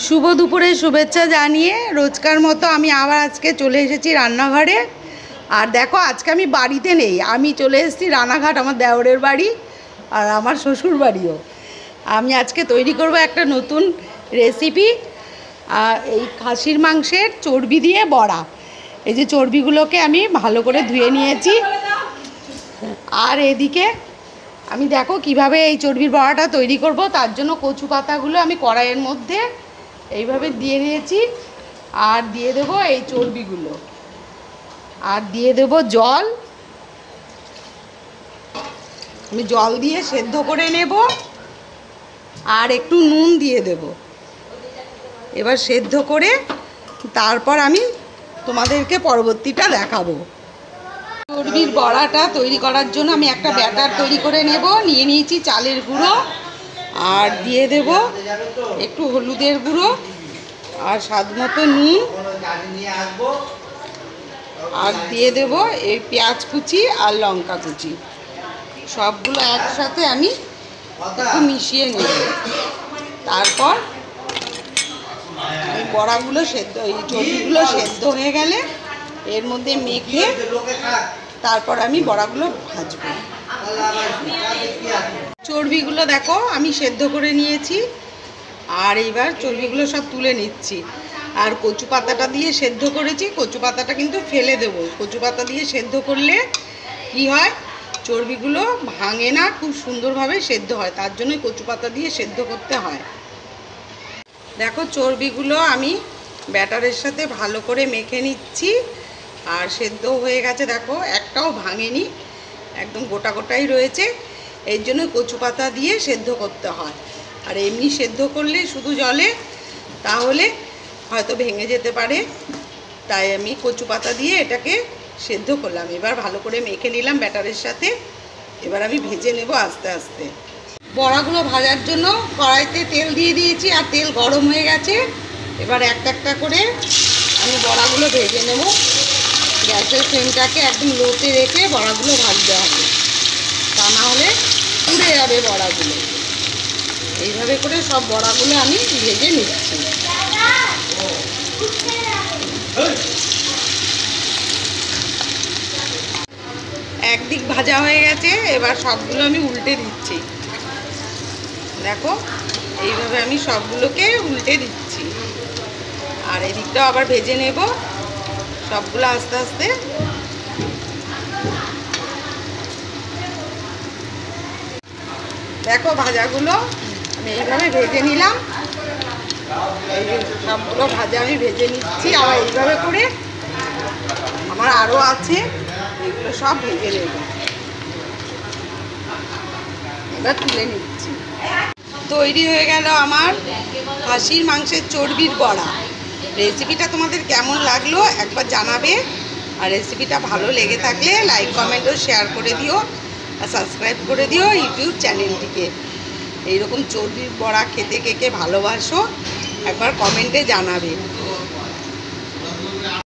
শুভ দুপুরে শুভেচ্ছা জানিয়ে রোজকার মতো আমি আবার আজকে চলে এসেছি রান্নাঘরে। আর দেখো আজকে আমি বাড়িতে নেই, আমি চলে এসেছি রানাঘাট, আমার দেওরের বাড়ি আর আমার শ্বশুর বাড়িও। আমি আজকে তৈরি করব একটা নতুন রেসিপি, এই খাসির মাংসের চর্বি দিয়ে বড়া। এই যে চর্বিগুলোকে আমি ভালো করে ধুয়ে নিয়েছি। আর এদিকে আমি দেখো কিভাবে এই চর্বির বড়াটা তৈরি করব। তার জন্য কচু পাতাগুলো আমি কড়াইয়ের মধ্যে এইভাবে দিয়ে দিয়েছি, আর দিয়ে দেব এই চর্বিগুলো, আর দিয়ে দেব জল। আমি জল দিয়ে সেদ্ধ করে নেব, আর একটু নুন দিয়ে দেব। এবার সেদ্ধ করে তারপর আমি তোমাদেরকে পরবর্তীটা দেখাবো। চর্বির বড়াটা তৈরি করার জন্য আমি একটা ব্যাটার তৈরি করে নেব। নিয়ে নিয়েছি চালের গুঁড়ো, আর দিয়ে দেব একটু হলুদের গুঁড়ো, আর স্বাদ মতো নুন, আর দিয়ে দেব এই পেঁয়াজ কুচি আর লঙ্কা কুচি। সবগুলো একসাথে আমি একটু মিশিয়ে নেব। তারপর এই বড়াগুলো সেদ্ধ, এই চর্বিগুলো সেদ্ধ হয়ে গেলে এর মধ্যে মেখে তারপর আমি বড়াগুলো ভাজবো। চর্বিগুলো দেখো আমি সেদ্ধ করে নিয়েছি, আর এইবার চর্বিগুলো সব তুলে নিচ্ছি। আর কচু পাতাটা দিয়ে সেদ্ধ করেছি, কচু পাতাটা কিন্তু ফেলে দেবো। কচু পাতা দিয়ে সেদ্ধ করলে কি হয়, চর্বিগুলো ভাঙে না, খুব সুন্দরভাবে সেদ্ধ হয়। তার জন্যই কচু পাতা দিয়ে সেদ্ধ করতে হয়। দেখো চর্বিগুলো আমি ব্যাটারের সাথে ভালো করে মেখে নিচ্ছি, আর সেদ্ধ হয়ে গেছে। দেখো একটাও ভাঙেনি, একদম গোটা গোটাই রয়েছে। এই জন্য কচু পাতা দিয়ে সেদ্ধ করতে হয়। আর এমনি সেদ্ধ করলে শুধু জলে তাহলে হয়তো ভেঙে যেতে পারে, তাই আমি কচু পাতা দিয়ে এটাকে সেদ্ধ করলাম। এবার ভালো করে মেখে নিলাম ব্যাটারের সাথে। এবার আমি ভেজে নেব আস্তে আস্তে। বড়াগুলো ভাজার জন্য কড়াইতে তেল দিয়ে দিয়েছি, আর তেল গরম হয়ে গেছে। এবার একটা একটা করে আমি বড়াগুলো ভেজে নেব। গ্যাসের ফ্লেমটাকে একদম লোতে রেখে বড়াগুলো ভাজতে হবে, তা না হলে পুড়ে যাবে বড়াগুলো। এইভাবে করে সব বড়াগুলো আমি ভেজে নিচ্ছি। একদিক ভাজা হয়ে গেছে, এবার সবগুলো আমি উল্টে দিচ্ছি। দেখো এইভাবে আমি সবগুলোকে উল্টে দিচ্ছি, আর এদিকটাও আবার ভেজে নেব সবগুলো আস্তে আস্তে। দেখো ভাজাগুলো আমি এইভাবে ভেজে নিলাম। এই সবগুলো ভাজা আমি ভেজে নিচ্ছি, আবার এইভাবে করে আমার আরও আছে, এগুলো সব ভেজে নেব। এবার তুলে নিচ্ছি। তৈরি হয়ে গেল আমার খাসির মাংসের চর্বির বড়া। রেসিপিটা তোমাদের কেমন লাগলো একবার জানাবে, আর রেসিপিটা ভালো লেগে থাকলে লাইক কমেন্ট ও শেয়ার করে দিও, আর সাবস্ক্রাইব করে দিও ইউটিউব চ্যানেলটিকে। এইরকম চর্বির বড়া খেতে কে কে ভালোবাসো একবার কমেন্টে জানাবে।